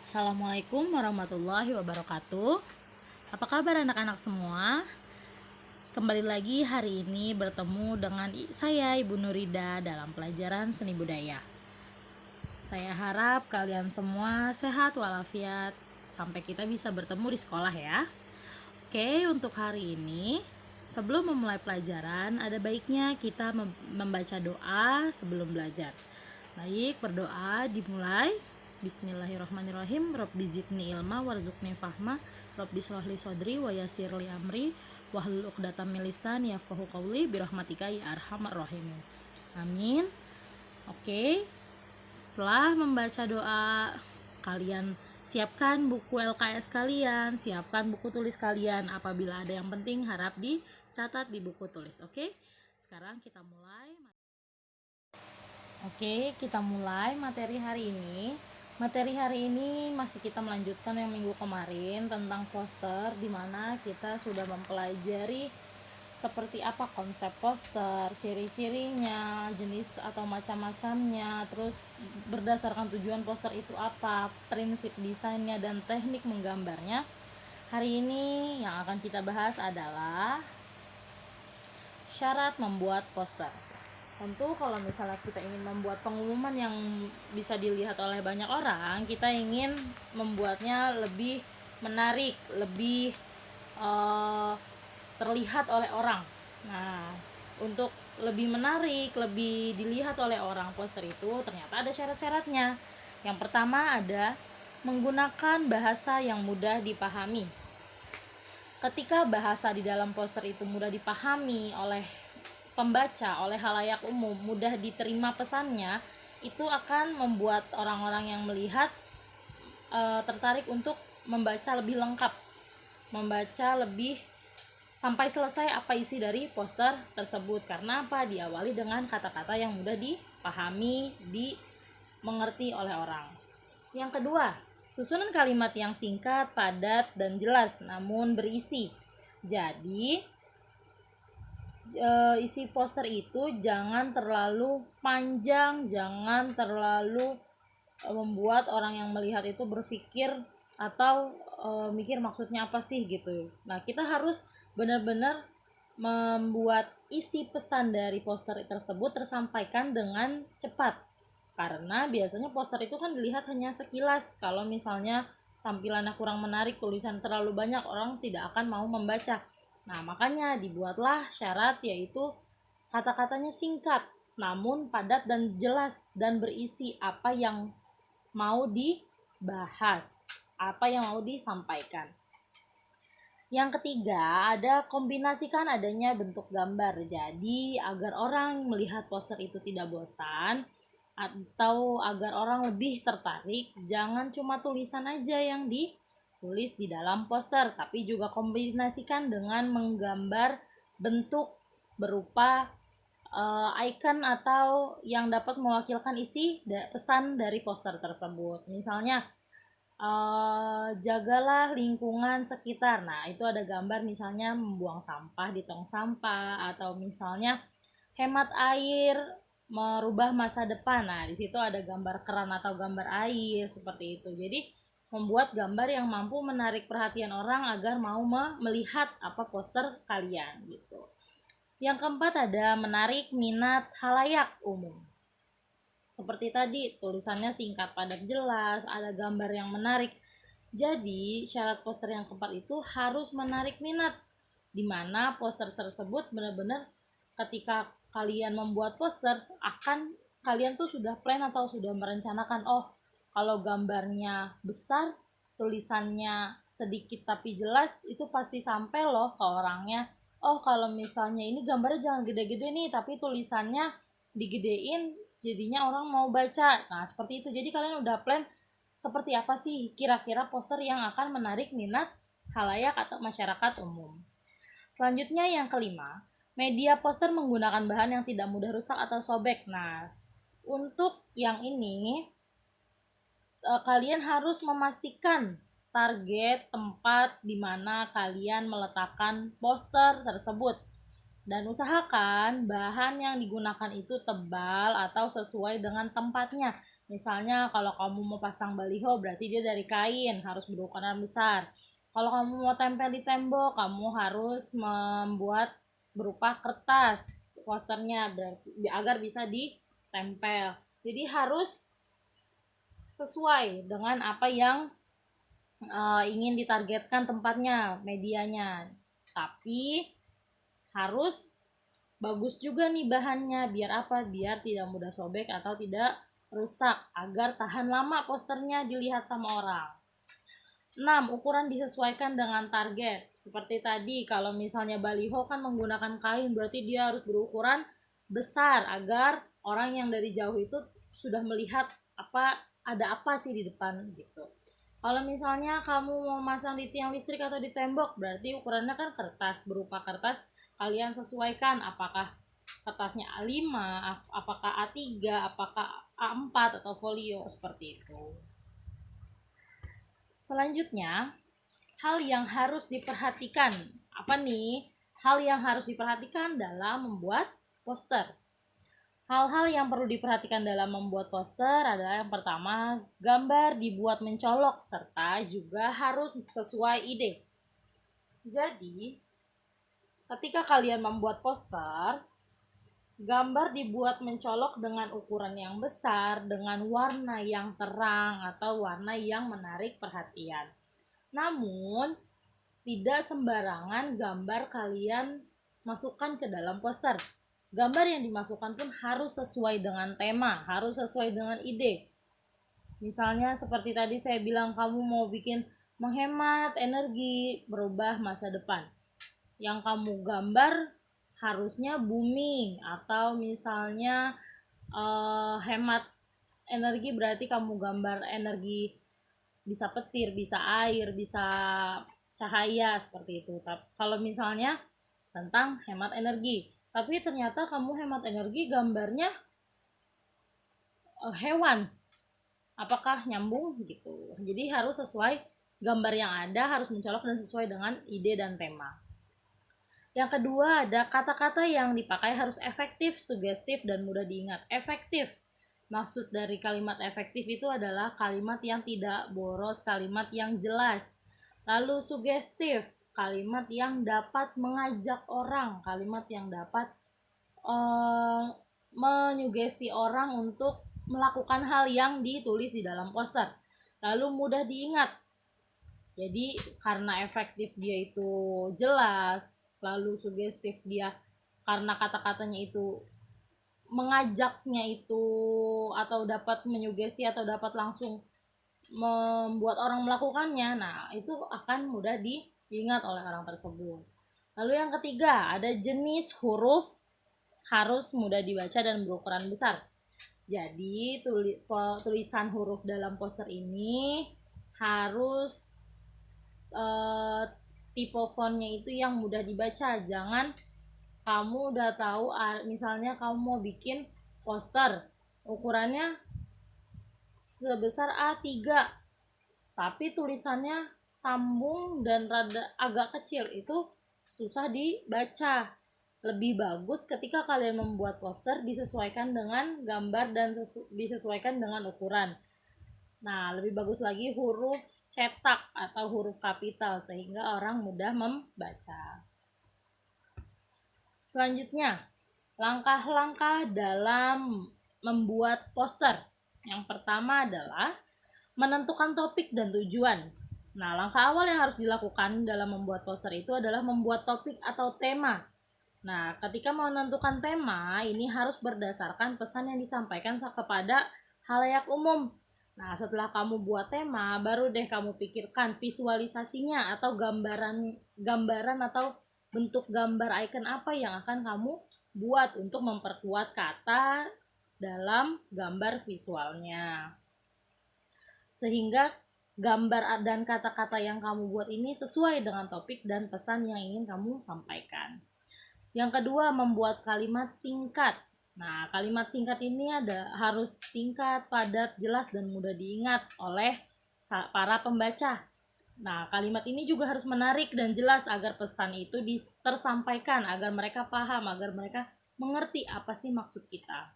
Assalamualaikum warahmatullahi wabarakatuh. Apa kabar anak-anak semua? Kembali lagi hari ini bertemu dengan saya Ibu Nurida dalam pelajaran seni budaya. Saya harap kalian semua sehat walafiat sampai kita bisa bertemu di sekolah ya. Oke, untuk hari ini sebelum memulai pelajaran ada baiknya kita membaca doa sebelum belajar. Baik, berdoa dimulai. Bismillahirrahmanirrahim. Rabbi zidni ilma warzuqni fahma. Rabbi shrah li sodri wa yassir li amri wahlul 'uqdatam min lisani yafqahu qawli birahmatika ya arhamar rahimin. Amin. Oke. Setelah membaca doa, kalian siapkan buku LKS kalian, siapkan buku tulis kalian. Apabila ada yang penting harap dicatat di buku tulis. Oke. Sekarang kita mulai. Oke, kita mulai materi hari ini. Materi hari ini masih kita melanjutkan yang minggu kemarin tentang poster, di mana kita sudah mempelajari seperti apa konsep poster, ciri-cirinya, jenis atau macam-macamnya, terus berdasarkan tujuan poster itu apa, prinsip desainnya dan teknik menggambarnya. Hari ini yang akan kita bahas adalah syarat membuat poster. Tentu kalau misalnya kita ingin membuat pengumuman yang bisa dilihat oleh banyak orang, kita ingin membuatnya lebih menarik, lebih terlihat oleh orang. Nah, untuk lebih menarik, lebih dilihat oleh orang poster itu ternyata ada syarat-syaratnya. Yang pertama ada menggunakan bahasa yang mudah dipahami. Ketika bahasa di dalam poster itu mudah dipahami oleh pembaca, oleh halayak umum, mudah diterima pesannya, itu akan membuat orang-orang yang melihat tertarik untuk membaca lebih lengkap, membaca lebih sampai selesai apa isi dari poster tersebut. Karena apa? Diawali dengan kata-kata yang mudah dipahami, dimengerti oleh orang. Yang kedua, susunan kalimat yang singkat, padat, dan jelas namun berisi. Jadi isi poster itu jangan terlalu panjang, jangan terlalu membuat orang yang melihat itu berpikir atau mikir maksudnya apa sih gitu. Nah, kita harus benar-benar membuat isi pesan dari poster tersebut tersampaikan dengan cepat, karena biasanya poster itu kan dilihat hanya sekilas. Kalau misalnya tampilannya kurang menarik, tulisan terlalu banyak, orang tidak akan mau membaca. Nah, makanya dibuatlah syarat, yaitu kata-katanya singkat namun padat dan jelas dan berisi apa yang mau dibahas, apa yang mau disampaikan. Yang ketiga, ada kombinasikan adanya bentuk gambar. Jadi agar orang melihat poster itu tidak bosan atau agar orang lebih tertarik, jangan cuma tulisan aja yang ditulis di dalam poster, tapi juga kombinasikan dengan menggambar bentuk berupa icon atau yang dapat mewakilkan isi pesan dari poster tersebut. Misalnya jagalah lingkungan sekitar. Nah, itu ada gambar misalnya membuang sampah di tong sampah, atau misalnya hemat air, merubah masa depan. Nah, di situ ada gambar keran atau gambar air seperti itu. Jadi membuat gambar yang mampu menarik perhatian orang agar mau melihat apa poster kalian gitu. Yang keempat ada menarik minat halayak umum. Seperti tadi, tulisannya singkat, padat, jelas, ada gambar yang menarik. Jadi, syarat poster yang keempat itu harus menarik minat, di mana poster tersebut benar-benar ketika kalian membuat poster, kalian tuh sudah plan atau sudah merencanakan, oh, kalau gambarnya besar, tulisannya sedikit tapi jelas, itu pasti sampai loh ke orangnya. Oh, kalau misalnya ini gambarnya jangan gede-gede nih, tapi tulisannya digedein, jadinya orang mau baca. Nah, seperti itu. Jadi kalian udah plan seperti apa sih kira-kira poster yang akan menarik minat halayak atau masyarakat umum. Selanjutnya yang kelima, media poster menggunakan bahan yang tidak mudah rusak atau sobek. Nah, untuk yang ini kalian harus memastikan target tempat di mana kalian meletakkan poster tersebut. Dan usahakan bahan yang digunakan itu tebal atau sesuai dengan tempatnya. Misalnya kalau kamu mau pasang baliho berarti dia dari kain, harus berukuran besar. Kalau kamu mau tempel di tembok, kamu harus membuat berupa kertas posternya berarti agar bisa ditempel. Jadi harus sesuai dengan apa yang ingin ditargetkan tempatnya, medianya. Tapi harus bagus juga nih bahannya, biar apa? Biar tidak mudah sobek atau tidak rusak, agar tahan lama posternya dilihat sama orang. 6. Ukuran disesuaikan dengan target. Seperti tadi, kalau misalnya baliho kan menggunakan kain, berarti dia harus berukuran besar agar orang yang dari jauh itu sudah melihat ada apa sih di depan gitu. Kalau misalnya kamu mau masang di tiang listrik atau di tembok, berarti ukurannya kan kertas, berupa kertas. Kalian sesuaikan apakah kertasnya A5, apakah A3, apakah A4 atau folio, seperti itu. Selanjutnya, hal yang harus diperhatikan. Apa nih? Hal yang harus diperhatikan dalam membuat poster. Hal-hal yang perlu diperhatikan dalam membuat poster adalah yang pertama, gambar dibuat mencolok serta juga harus sesuai ide. Jadi, ketika kalian membuat poster, gambar dibuat mencolok dengan ukuran yang besar, dengan warna yang terang atau warna yang menarik perhatian. Namun, tidak sembarangan gambar kalian masukkan ke dalam poster. Gambar yang dimasukkan pun harus sesuai dengan tema, harus sesuai dengan ide. Misalnya seperti tadi saya bilang, kamu mau bikin menghemat energi, berubah masa depan. Yang kamu gambar harusnya booming, atau misalnya hemat energi berarti kamu gambar energi bisa petir, bisa air, bisa cahaya, seperti itu. Kalau misalnya tentang hemat energi, tapi ternyata kamu hemat energi gambarnya hewan, apakah nyambung gitu. Jadi harus sesuai gambar yang ada, harus mencolok dan sesuai dengan ide dan tema. Yang kedua, ada kata-kata yang dipakai harus efektif, sugestif, dan mudah diingat. Efektif. Maksud dari kalimat efektif itu adalah kalimat yang tidak boros, kalimat yang jelas. Lalu sugestif, kalimat yang dapat mengajak orang, kalimat yang dapat menyugesti orang untuk melakukan hal yang ditulis di dalam poster. Lalu mudah diingat. Jadi karena efektif dia itu jelas, lalu sugestif dia karena kata-katanya itu mengajaknya itu, atau dapat menyugesti atau dapat langsung membuat orang melakukannya. Nah, itu akan mudah diingat oleh orang tersebut. Lalu yang ketiga, ada jenis huruf harus mudah dibaca dan berukuran besar. Jadi tulisan huruf dalam poster ini harus tipe fontnya itu yang mudah dibaca. Jangan kamu udah tahu, misalnya kamu mau bikin poster ukurannya sebesar A3 tapi tulisannya sambung dan rada agak kecil, itu susah dibaca. Lebih bagus ketika kalian membuat poster disesuaikan dengan gambar dan disesuaikan dengan ukuran. Nah, lebih bagus lagi huruf cetak atau huruf kapital sehingga orang mudah membaca. Selanjutnya, langkah-langkah dalam membuat poster. Yang pertama adalah menentukan topik dan tujuan. Nah, langkah awal yang harus dilakukan dalam membuat poster itu adalah membuat topik atau tema. Nah, ketika menentukan tema, ini harus berdasarkan pesan yang disampaikan kepada halayak umum. Nah, setelah kamu buat tema, baru deh kamu pikirkan visualisasinya atau gambaran atau bentuk gambar icon apa yang akan kamu buat untuk memperkuat kata dalam gambar visualnya. Sehingga gambar dan kata-kata yang kamu buat ini sesuai dengan topik dan pesan yang ingin kamu sampaikan. Yang kedua, membuat kalimat singkat. Nah, kalimat singkat ini harus singkat, padat, jelas, dan mudah diingat oleh para pembaca. Nah, kalimat ini juga harus menarik dan jelas agar pesan itu tersampaikan, agar mereka paham, agar mereka mengerti apa sih maksud kita.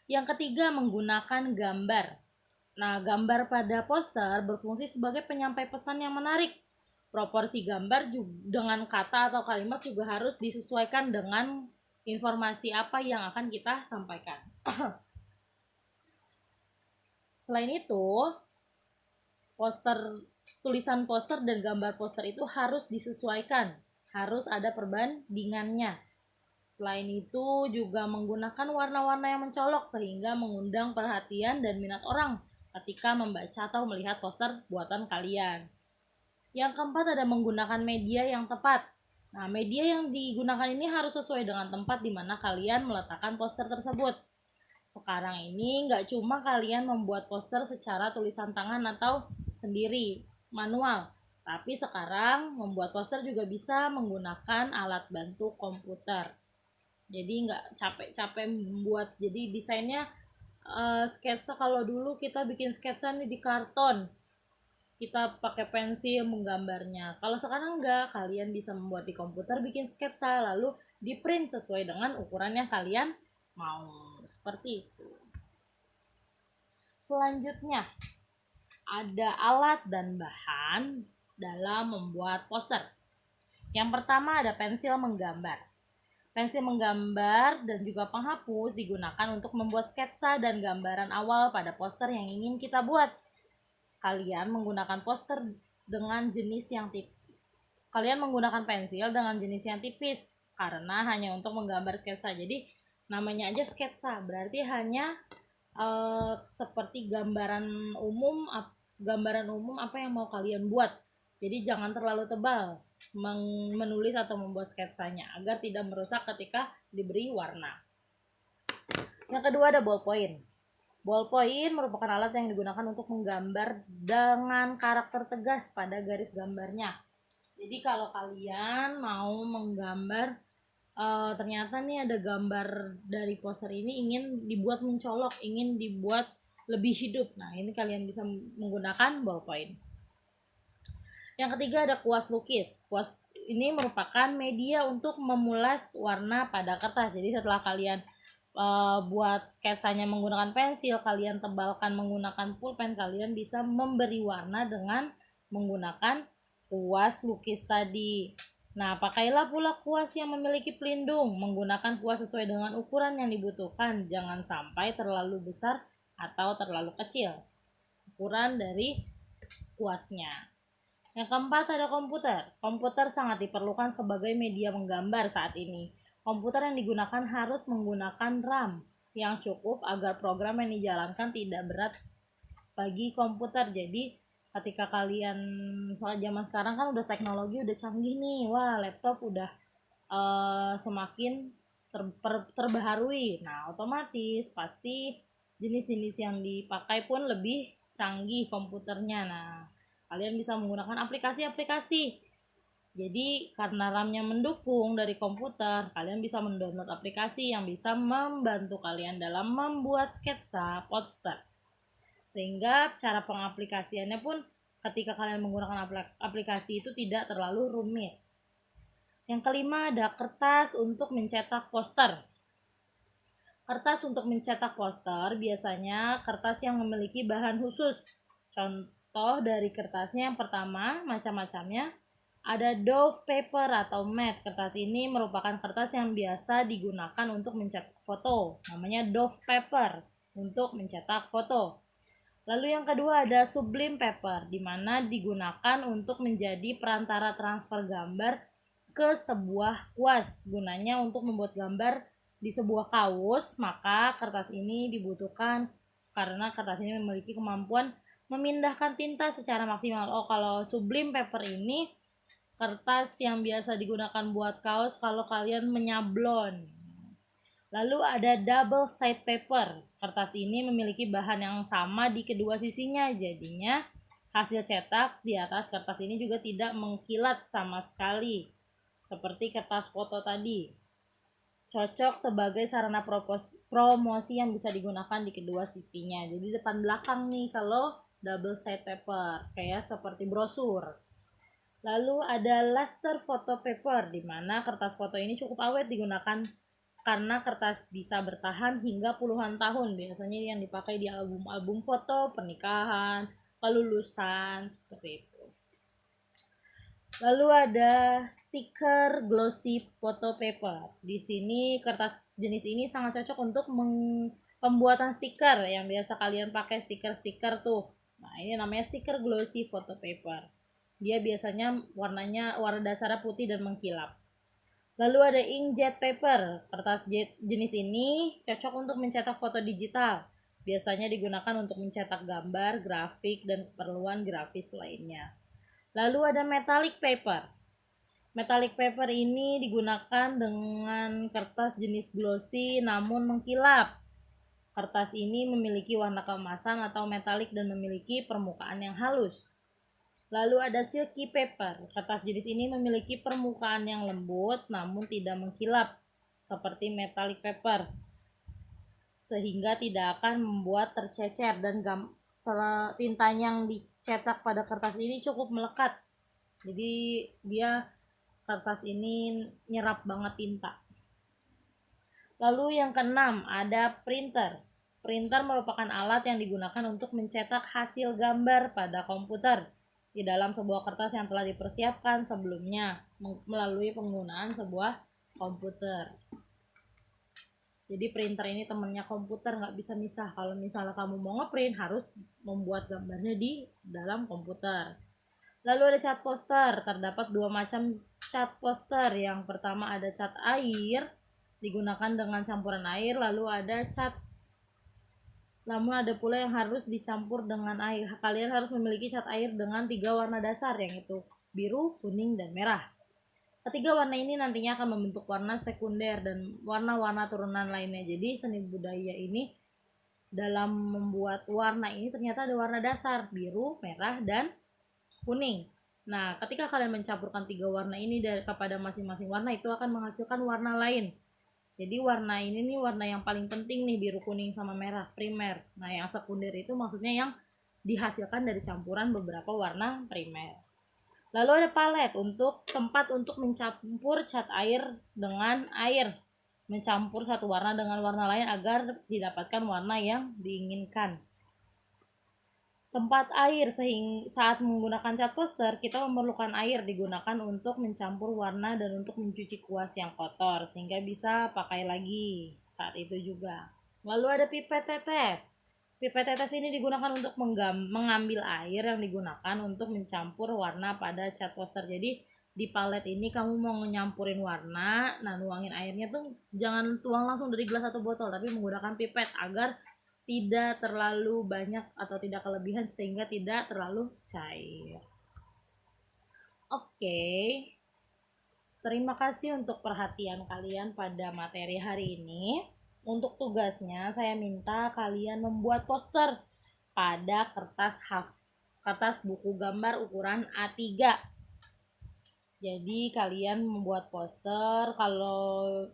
Yang ketiga, menggunakan gambar. Nah, gambar pada poster berfungsi sebagai penyampai pesan yang menarik. Proporsi gambar juga, dengan kata atau kalimat juga harus disesuaikan dengan informasi apa yang akan kita sampaikan. Selain itu, tulisan poster dan gambar poster itu harus disesuaikan, harus ada perbandingannya. Selain itu juga menggunakan warna-warna yang mencolok sehingga mengundang perhatian dan minat orang ketika membaca atau melihat poster buatan kalian. Yang keempat ada menggunakan media yang tepat. Nah, media yang digunakan ini harus sesuai dengan tempat di mana kalian meletakkan poster tersebut. Sekarang ini nggak cuma kalian membuat poster secara tulisan tangan atau sendiri, manual. Tapi sekarang membuat poster juga bisa menggunakan alat bantu komputer. Jadi nggak capek-capek membuat, jadi desainnya sketsa. Kalau dulu kita bikin sketsa nih di karton, kita pakai pensil menggambarnya. Kalau sekarang enggak, kalian bisa membuat di komputer, bikin sketsa lalu di print sesuai dengan ukuran yang kalian mau, seperti itu. Selanjutnya ada alat dan bahan dalam membuat poster. Yang pertama ada pensil menggambar. Pensil menggambar dan juga penghapus digunakan untuk membuat sketsa dan gambaran awal pada poster yang ingin kita buat. Kalian menggunakan pensil dengan jenis yang tipis karena hanya untuk menggambar sketsa. Jadi namanya aja sketsa, berarti hanya seperti gambaran umum apa yang mau kalian buat. Jadi jangan terlalu tebal menulis atau membuat sketsanya agar tidak merusak ketika diberi warna. Yang kedua ada ballpoint. Ballpoint merupakan alat yang digunakan untuk menggambar dengan karakter tegas pada garis gambarnya. Jadi kalau kalian mau menggambar ternyata nih ada gambar dari poster ini ingin dibuat mencolok, ingin dibuat lebih hidup. Nah, ini kalian bisa menggunakan ballpoint. Yang ketiga ada kuas lukis. Kuas ini merupakan media untuk memulas warna pada kertas. Jadi setelah kalian buat sketsanya menggunakan pensil, kalian tebalkan menggunakan pulpen, kalian bisa memberi warna dengan menggunakan kuas lukis tadi. Nah, pakailah pula kuas yang memiliki pelindung. Menggunakan kuas sesuai dengan ukuran yang dibutuhkan. Jangan sampai terlalu besar atau terlalu kecil ukuran dari kuasnya. Yang keempat ada komputer. Komputer sangat diperlukan sebagai media menggambar saat ini. Komputer yang digunakan harus menggunakan RAM yang cukup agar program yang dijalankan tidak berat bagi komputer. Jadi ketika kalian, soal zaman sekarang kan udah teknologi udah canggih nih, wah laptop udah semakin terbaharui. Nah, otomatis pasti jenis-jenis yang dipakai pun lebih canggih komputernya. Nah, kalian bisa menggunakan aplikasi-aplikasi. Jadi karena RAM-nya mendukung dari komputer, kalian bisa mendownload aplikasi yang bisa membantu kalian dalam membuat sketsa poster. Sehingga cara pengaplikasiannya pun ketika kalian menggunakan aplikasi itu tidak terlalu rumit. Yang kelima ada kertas untuk mencetak poster. Kertas untuk mencetak poster biasanya kertas yang memiliki bahan khusus. Contoh dari kertasnya yang pertama, macam-macamnya. Ada doff paper atau matte. Kertas ini merupakan kertas yang biasa digunakan untuk mencetak foto. Namanya doff paper untuk mencetak foto. Lalu yang kedua ada sublime paper, di mana digunakan untuk menjadi perantara transfer gambar ke sebuah kuas. Gunanya untuk membuat gambar di sebuah kaos, maka kertas ini dibutuhkan karena kertas ini memiliki kemampuan memindahkan tinta secara maksimal. Oh, kalau sublime paper ini kertas yang biasa digunakan buat kaos kalau kalian menyablon. Lalu ada double side paper. Kertas ini memiliki bahan yang sama di kedua sisinya, jadinya hasil cetak di atas kertas ini juga tidak mengkilat sama sekali, seperti kertas foto tadi. Cocok sebagai sarana promosi yang bisa digunakan di kedua sisinya. Jadi depan belakang nih kalau double side paper, kayak seperti brosur. Lalu ada luster photo paper, di mana kertas foto ini cukup awet digunakan karena kertas bisa bertahan hingga puluhan tahun. Biasanya yang dipakai di album-album foto, pernikahan, kelulusan, seperti itu. Lalu ada stiker glossy photo paper. Di sini kertas jenis ini sangat cocok untuk pembuatan stiker yang biasa kalian pakai stiker-stiker tuh. Nah, ini namanya stiker glossy photo paper. Dia biasanya warna dasarnya putih dan mengkilap. Lalu ada inkjet paper. Kertas jenis ini cocok untuk mencetak foto digital. Biasanya digunakan untuk mencetak gambar, grafik, dan keperluan grafis lainnya. Lalu ada metallic paper. Metallic paper ini digunakan dengan kertas jenis glossy namun mengkilap. Kertas ini memiliki warna keemasan atau metalik dan memiliki permukaan yang halus. Lalu ada silky paper. Kertas jenis ini memiliki permukaan yang lembut namun tidak mengkilap seperti metallic paper, sehingga tidak akan membuat tercecer dan tinta yang dicetak pada kertas ini cukup melekat. Jadi kertas ini nyerap banget tinta. Lalu yang keenam ada printer. Printer merupakan alat yang digunakan untuk mencetak hasil gambar pada komputer di dalam sebuah kertas yang telah dipersiapkan sebelumnya melalui penggunaan sebuah komputer. Jadi printer ini temannya komputer, nggak bisa misah. Kalau misalnya kamu mau ngeprint harus membuat gambarnya di dalam komputer. Lalu ada cat poster. Terdapat dua macam cat poster. Yang pertama ada cat air, digunakan dengan campuran air. Lalu ada namun ada pula yang harus dicampur dengan air. Kalian harus memiliki cat air dengan 3 warna dasar, yaitu biru, kuning, dan merah. Ketiga warna ini nantinya akan membentuk warna sekunder dan warna-warna turunan lainnya. Jadi seni budaya ini dalam membuat warna ini ternyata ada warna dasar, biru, merah, dan kuning. Nah, ketika kalian mencampurkan 3 warna ini kepada masing-masing warna, itu akan menghasilkan warna lain. Jadi warna ini nih warna yang paling penting nih, biru, kuning, sama merah, primer. Nah, yang sekunder itu maksudnya yang dihasilkan dari campuran beberapa warna primer. Lalu ada palet, untuk tempat untuk mencampur cat air dengan air. Mencampur satu warna dengan warna lain agar didapatkan warna yang diinginkan. Tempat air, saat menggunakan cat poster kita memerlukan air, digunakan untuk mencampur warna dan untuk mencuci kuas yang kotor sehingga bisa pakai lagi saat itu juga. Lalu ada pipet tetes. Pipet tetes ini digunakan untuk mengambil air yang digunakan untuk mencampur warna pada cat poster. Jadi di palet ini kamu mau nyampurin warna, nah nuangin airnya tuh jangan tuang langsung dari gelas atau botol, tapi menggunakan pipet agar tidak terlalu banyak atau tidak kelebihan sehingga tidak terlalu cair. Oke. Terima kasih untuk perhatian kalian pada materi hari ini. Untuk tugasnya saya minta kalian membuat poster pada kertas buku gambar ukuran A3. Jadi kalian membuat poster, kalau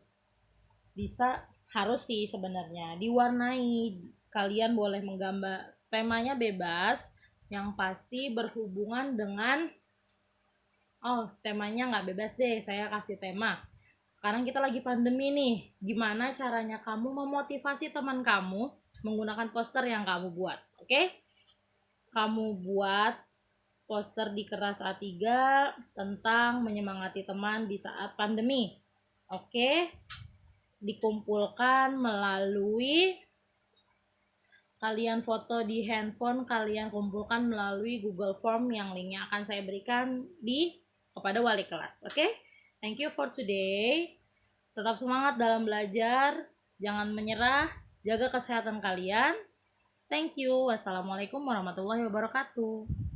bisa harus sih sebenarnya diwarnai. Kalian boleh menggambar, temanya bebas, yang pasti berhubungan dengan temanya nggak bebas deh, saya kasih tema. Sekarang kita lagi pandemi nih, gimana caranya kamu memotivasi teman kamu menggunakan poster yang kamu buat, oke? Kamu buat poster di kertas A3 tentang menyemangati teman di saat pandemi, oke? Dikumpulkan melalui kalian foto di handphone, kalian kumpulkan melalui Google Form yang linknya akan saya berikan kepada wali kelas. Oke? Thank you for today. Tetap semangat dalam belajar, jangan menyerah, jaga kesehatan kalian. Thank you. Wassalamualaikum warahmatullahi wabarakatuh.